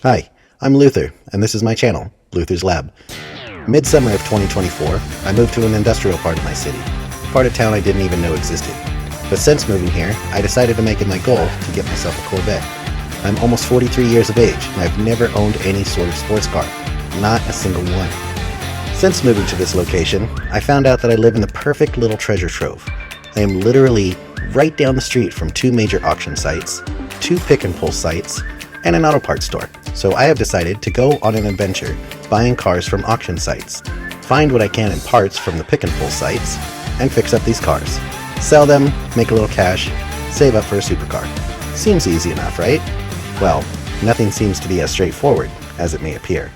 Hi, I'm Luther, and this is my channel, Luther's Lab. Midsummer of 2024, I moved to an industrial part of my city, a part of town I didn't even know existed. But since moving here, I decided to make it my goal to get myself a Corvette. I'm almost 43 years of age, and I've never owned any sort of sports car. Not a single one. Since moving to this location, I found out that I live in the perfect little treasure trove. I am literally right down the street from 2 major auction sites, 2 pick and pull sites, and an auto parts store. So I have decided to go on an adventure buying cars from auction sites, find what I can in parts from the pick and pull sites, and fix up these cars. Sell them, make a little cash, save up for a supercar. Seems easy enough, right? Well, nothing seems to be as straightforward as it may appear.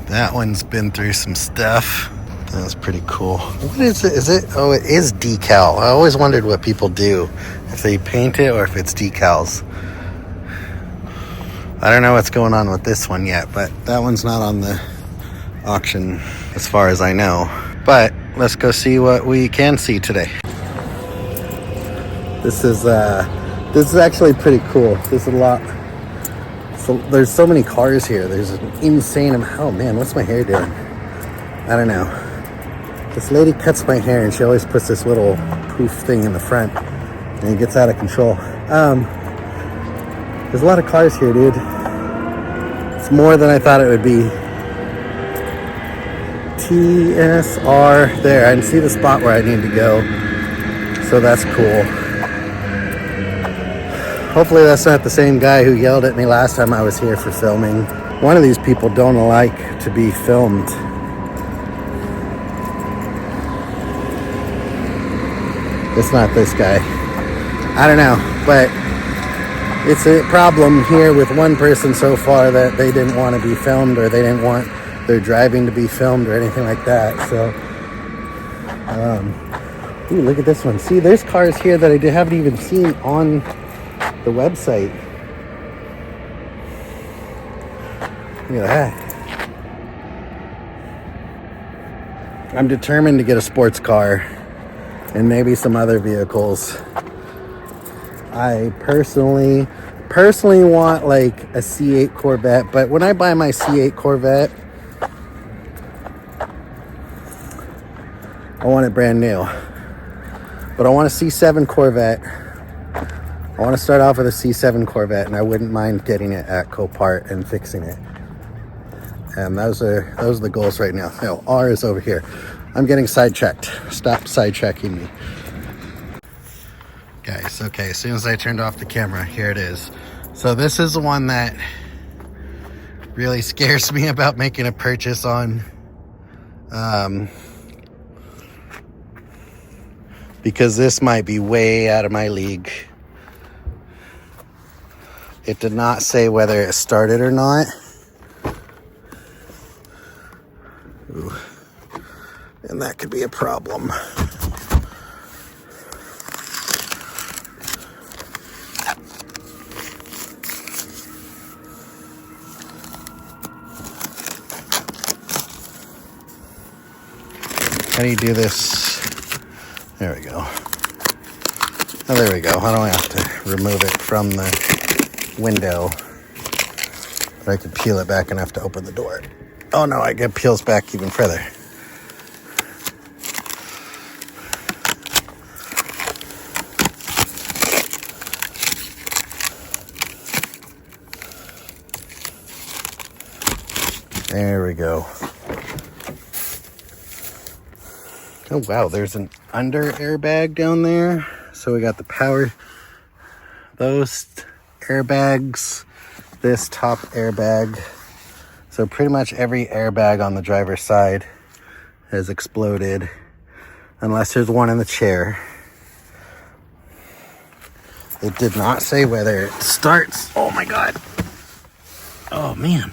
That one's been through some stuff. That was pretty cool. What is it? Is it? Oh, it is decal. I always wondered what people do, if they paint it or if it's decals. I don't know what's going on with this one yet, but that one's not on the auction as far as I know. But let's go see what we can see today. This is actually pretty cool. There's a lot. So there's so many cars here. There's an insane amount. Oh man, what's my hair doing? I don't know. This lady cuts my hair and she always puts this little poof thing in the front and it gets out of control. There's a lot of cars here, dude. It's more than I thought it would be. TSR there. I can see the spot where I need to go. So that's cool. Hopefully that's not the same guy who yelled at me last time I was here for filming. One of these people don't like to be filmed. It's not this guy. I don't know, but it's a problem here with one person so far that they didn't want to be filmed or they didn't want their driving to be filmed or anything like that. So, ooh, look at this one. See, there's cars here that I haven't even seen on the website. Look at that. I'm determined to get a sports car and maybe some other vehicles. I personally want like a C8 Corvette, but when I buy my C8 Corvette, I want it brand new. But I want a C7 Corvette. I want to start off with a C7 Corvette, and I wouldn't mind getting it at Copart and fixing it. And those are the goals right now. No, R is over here. I'm getting sidetracked. Stop sidetracking me. Guys, okay, as soon as I turned off the camera, here it is. So this is the one that really scares me about making a purchase on. Because this might be way out of my league. It did not say whether it started or not. Ooh. And that could be a problem. How do you do this? There we go. Oh, there we go. I don't have to remove it from the window, but I could peel it back enough to open the door. Oh no, it peels back even further. There we go. Oh wow, there's an under airbag down there. So we got the power, those airbags, this top airbag. So pretty much every airbag on the driver's side has exploded, unless there's one in the chair. It did not say whether it starts. Oh my God. Oh man.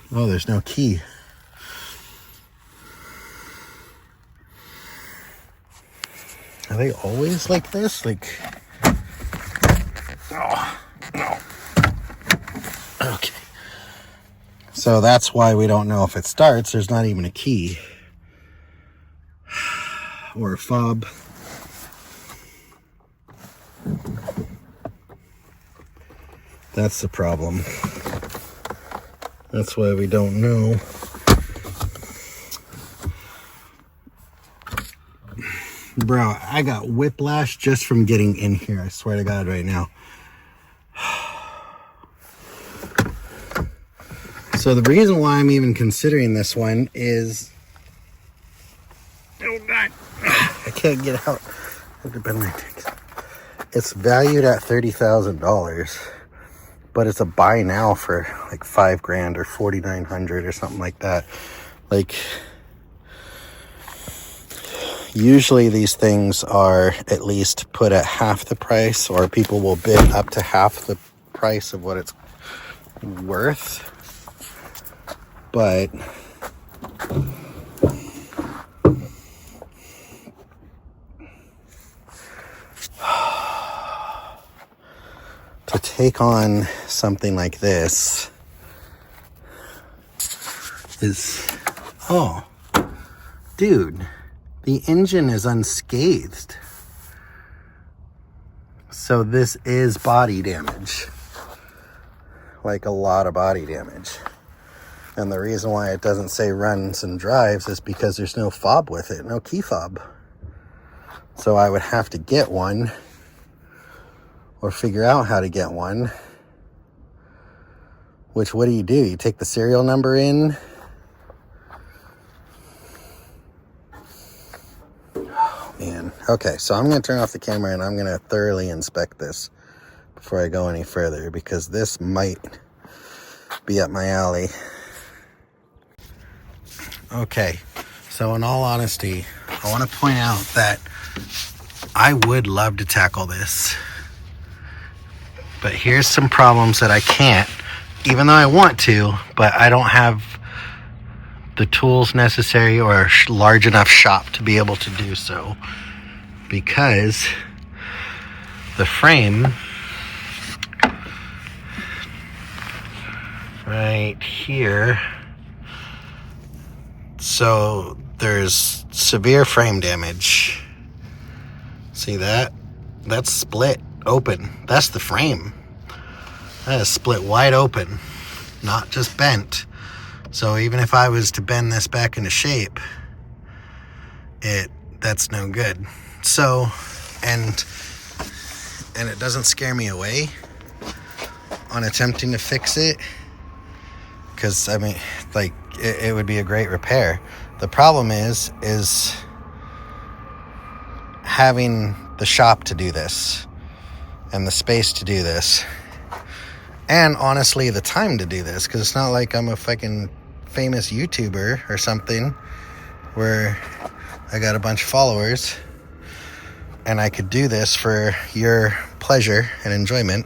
Oh, there's no key. Are they always like this? Like, oh, no. Okay. So that's why we don't know if it starts. There's not even a key or a fob. That's the problem. That's why we don't know. Bro, I got whiplash just from getting in here. I swear to God right now. So the reason why I'm even considering this one is... Oh God. I can't get out of the bed. It's valued at $30,000. But it's a buy now for like $5,000 or $4,900 or something like that. Like... Usually these things are at least put at half the price, or people will bid up to half the price of what it's worth. But to take on something like this is, oh, dude. The engine is unscathed. So this is body damage. Like a lot of body damage. And the reason why it doesn't say runs and drives is because there's no fob with it, no key fob. So I would have to get one or figure out how to get one. Which, what do? You take the serial number in. Man. Okay, so I'm going to turn off the camera and I'm going to thoroughly inspect this before I go any further, because this might be up my alley. Okay, so in all honesty, I want to point out that I would love to tackle this, but here's some problems that I can't, even though I want to, but I don't have the tools necessary or a large enough shop to be able to do so, because the frame right here, so there's severe frame damage. See that? That's split open. That's the frame. That is split wide open, not just bent. So even if I was to bend this back into shape, that's no good. So, and it doesn't scare me away on attempting to fix it, because I mean, like, it would be a great repair. The problem is having the shop to do this and the space to do this, and honestly the time to do this, because it's not like I'm a fucking famous YouTuber or something where I got a bunch of followers and I could do this for your pleasure and enjoyment.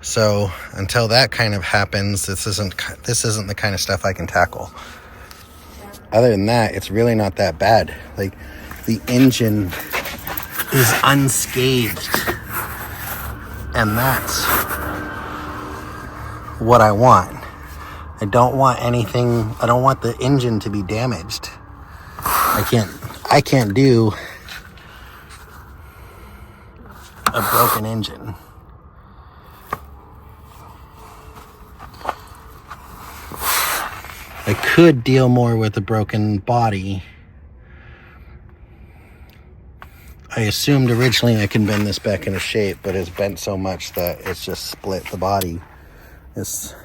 So until that kind of happens, this isn't the kind of stuff I can tackle. Other than that, it's really not that bad. Like, the engine is unscathed, and that's what I want. I don't want the engine to be damaged. I can't do a broken engine. I could deal more with a broken body. I assumed originally I can bend this back into shape, but it's bent so much that it's just split the body. It's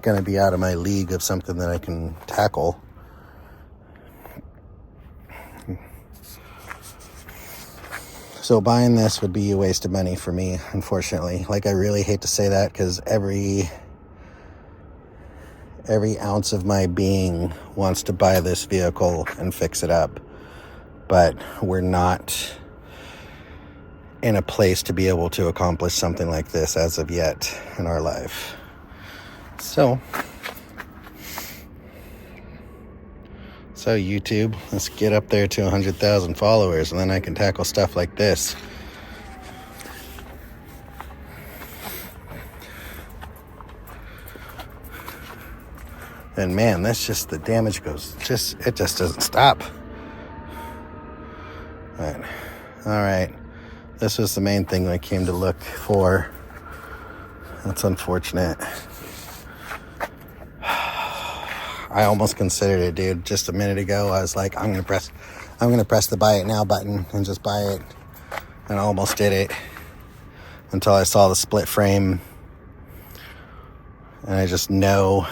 going to be out of my league of something that I can tackle. So buying this would be a waste of money for me, unfortunately. Like, I really hate to say that, because every ounce of my being wants to buy this vehicle and fix it up. But we're not in a place to be able to accomplish something like this as of yet in our life. So YouTube, let's get up there to 100,000 followers, and then I can tackle stuff like this. And man, that's just, the damage it just doesn't stop. All right. This was the main thing I came to look for. That's unfortunate. I almost considered it, dude. Just a minute ago, I was like, I'm gonna press the buy it now button and just buy it. And I almost did it until I saw the split frame. And I just know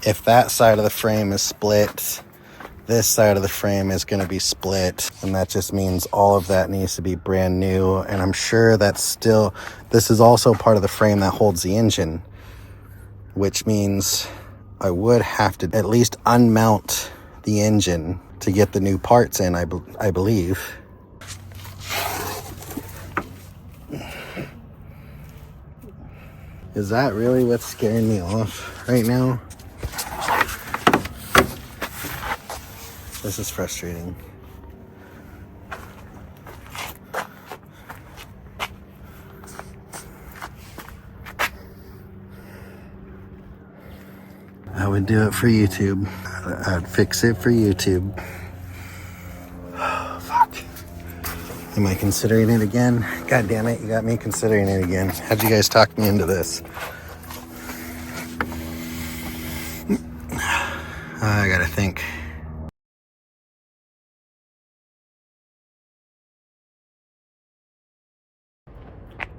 if that side of the frame is split, this side of the frame is going to be split. And that just means all of that needs to be brand new. And I'm sure this is also part of the frame that holds the engine, which means I would have to at least unmount the engine to get the new parts in, I believe. Is that really what's scaring me off right now? This is frustrating. I would do it for YouTube. I'd fix it for YouTube. Oh, fuck. Am I considering it again? God damn it, you got me considering it again. How'd you guys talk me into this? I gotta think.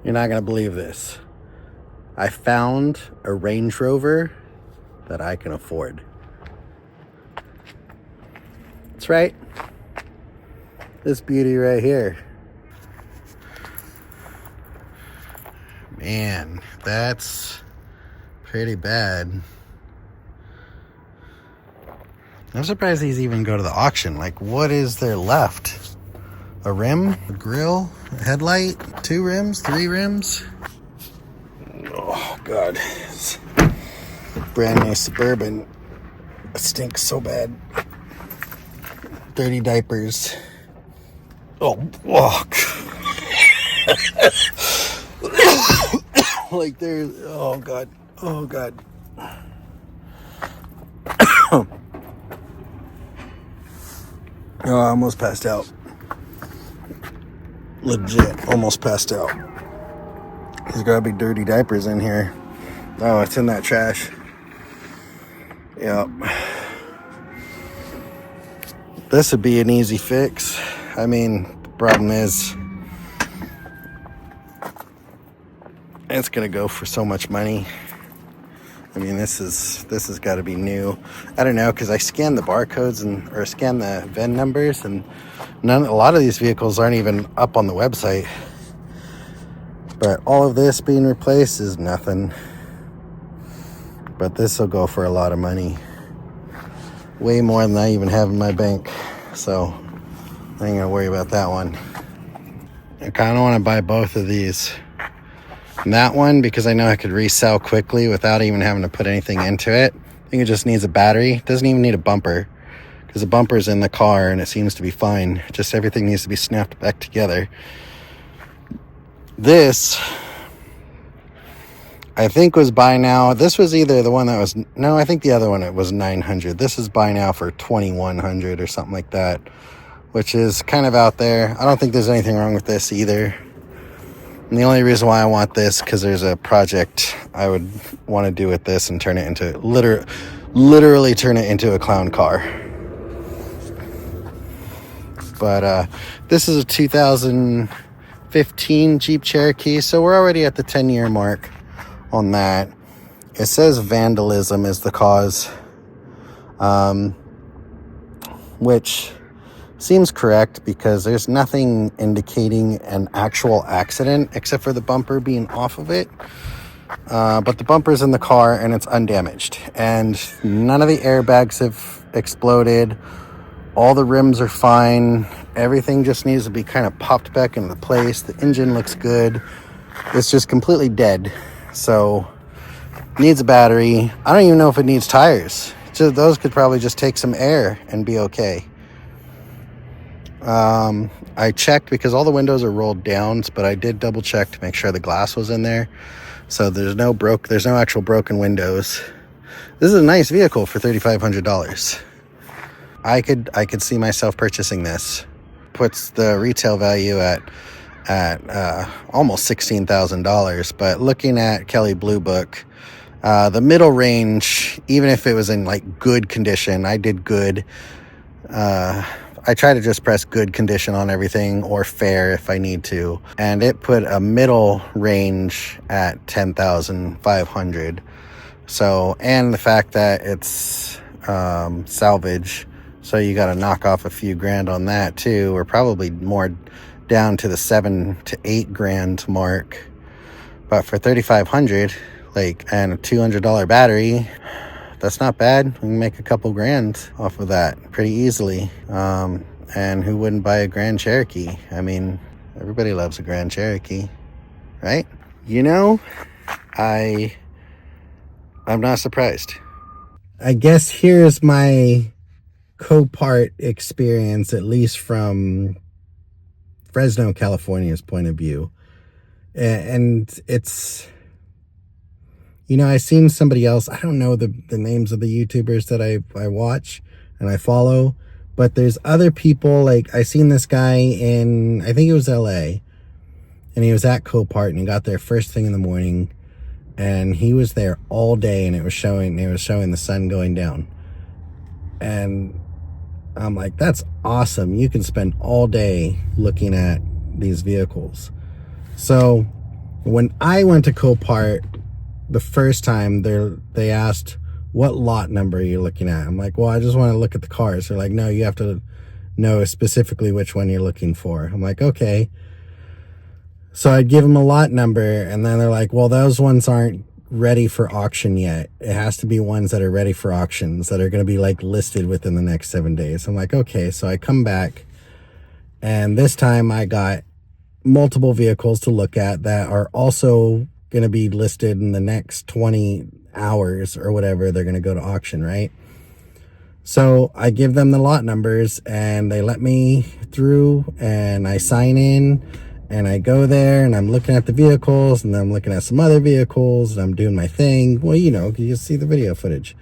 You're not gonna believe this. I found a Range Rover that I can afford. That's right. This beauty right here. Man, that's pretty bad. I'm surprised these even go to the auction. Like, what is there left? A rim? A grill? A headlight? 2 rims? 3 rims? Oh, God. Brand new Suburban. It stinks so bad. Dirty diapers. Oh, fuck. Like there's, oh, God. Oh, God. Oh, I almost passed out. Legit, almost passed out. There's gotta be dirty diapers in here. Oh, it's in that trash. Yep. This would be an easy fix. I mean, the problem is it's gonna go for so much money. I mean, this has got to be new. I don't know, because I scanned the barcodes or scanned the VIN numbers, and a lot of these vehicles aren't even up on the website. But all of this being replaced is nothing. But this will go for a lot of money. Way more than I even have in my bank. So I ain't gonna worry about that one. I kind of want to buy both of these. And that one, because I know I could resell quickly without even having to put anything into it. I think it just needs a battery. It doesn't even need a bumper, because the bumper's in the car and it seems to be fine. Just everything needs to be snapped back together. This, I think, was buy now. This was either the one that was, no, I think the other one, it was $900. This is buy now for $2,100 or something like that, which is kind of out there. I don't think there's anything wrong with this either. And the only reason why I want this, because there's a project I would want to do with this and turn it into, literally turn it into a clown car. But this is a 2015 Jeep Cherokee, so we're already at the 10-year mark on that. It says vandalism is the cause, which seems correct, because there's nothing indicating an actual accident except for the bumper being off of it. But the bumper's in the car and it's undamaged, and none of the airbags have exploded. All the rims are fine. Everything just needs to be kind of popped back into place. The engine looks good. It's just completely dead. So needs a battery. I don't even know if it needs tires. So those could probably just take some air and be okay. I I checked because all the windows are rolled down, but I did double check to make sure the glass was in there. So there's no actual broken windows. This is a nice vehicle for $3,500. I could see myself purchasing this. Puts the retail value at almost $16,000. But looking at Kelley Blue Book, the middle range, even if it was in like good condition, I did good. I try to just press good condition on everything, or fair if I need to. And it put a middle range at $10,500. So, and the fact that it's salvage, so you got to knock off a few grand on that too. We're probably more down to the $7,000 to $8,000 mark. But for $3,500, like, and a $200 battery, that's not bad. We can make a couple grand off of that pretty easily. And who wouldn't buy a Grand Cherokee? I mean, everybody loves a Grand Cherokee, right? You know, I'm not surprised. I guess here's my Copart experience, at least from Fresno, California's point of view. And it's, you know, I seen somebody else, I don't know the names of the YouTubers that I watch and I follow, but there's other people, like I seen this guy in, I think it was LA, and he was at Copart and he got there first thing in the morning, and he was there all day, and it was showing the sun going down. And I'm like, that's awesome. You can spend all day looking at these vehicles. So when I went to Copart the first time, they asked, what lot number are you looking at? I'm like, well, I just want to look at the cars. They're like, no, you have to know specifically which one you're looking for. I'm like, okay. So I'd give them a lot number, and then they're like, well, those ones aren't ready for auction yet. It has to be ones that are ready for auctions, that are going to be like listed within the next 7 days. I'm like, okay. So I come back, and this time I got multiple vehicles to look at that are also going to be listed in the next 20 hours or whatever. They're going to go to auction, right? So I give them the lot numbers, and they let me through, and I sign in, and I go there, and I'm looking at the vehicles, and then I'm looking at some other vehicles, and I'm doing my thing. Well, you know, you see the video footage.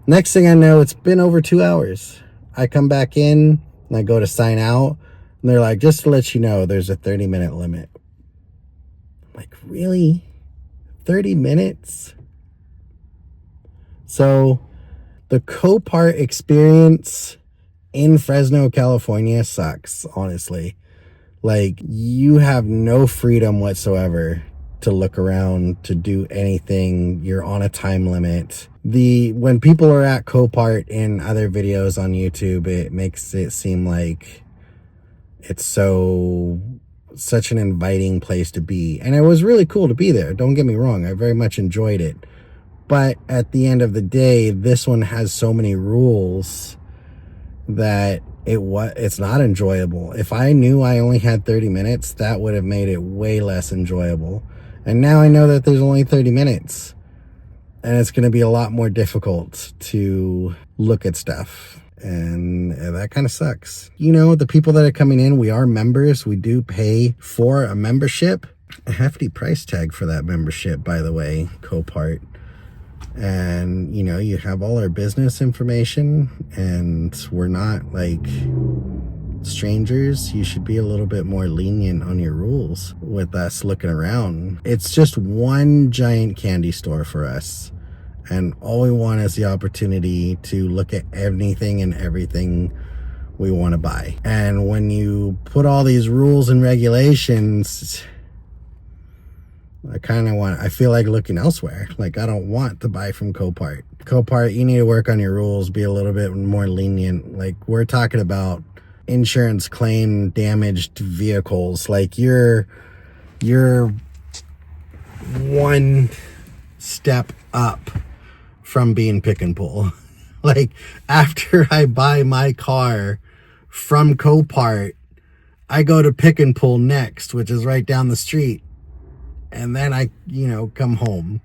Next thing I know, it's been over 2 hours. I come back in, and I go to sign out, and they're like, just to let you know, there's a 30-minute limit. I'm like, really? 30 minutes? So the Copart experience in Fresno, California sucks, honestly. Like, you have no freedom whatsoever to look around, to do anything. You're on a time limit. When people are at Copart in other videos on YouTube, it makes it seem like it's such an inviting place to be. And it was really cool to be there. Don't get me wrong. I very much enjoyed it. But at the end of the day, this one has so many rules that it's not enjoyable. If I knew I only had 30 minutes, that would have made it way less enjoyable. And now I know that there's only 30 minutes, and it's going to be a lot more difficult to look at stuff. And that kind of sucks. You know, the people that are coming in, we are members. We do pay for a membership. A hefty price tag for that membership, by the way, Copart. And, you know, you have all our business information, and we're not like strangers. You should be a little bit more lenient on your rules with us looking around. It's just one giant candy store for us, and all we want is the opportunity to look at anything and everything we want to buy. And when you put all these rules and regulations, I feel like looking elsewhere. Like, I don't want to buy from Copart. Copart, you need to work on your rules, be a little bit more lenient. Like, we're talking about insurance claim damaged vehicles. Like, you're one step up from being pick and pull. Like, after I buy my car from Copart, I go to pick and pull next, which is right down the street. And then I, come home.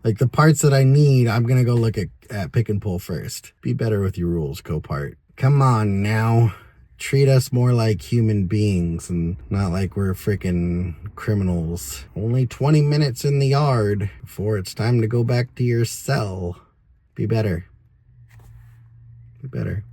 Like, the parts that I need, I'm going to go look at pick and pull first. Be better with your rules, Copart. Come on now. treat us more like human beings and not like we're freaking criminals. Only 20 minutes in the yard before it's time to go back to your cell. Be better. Be better.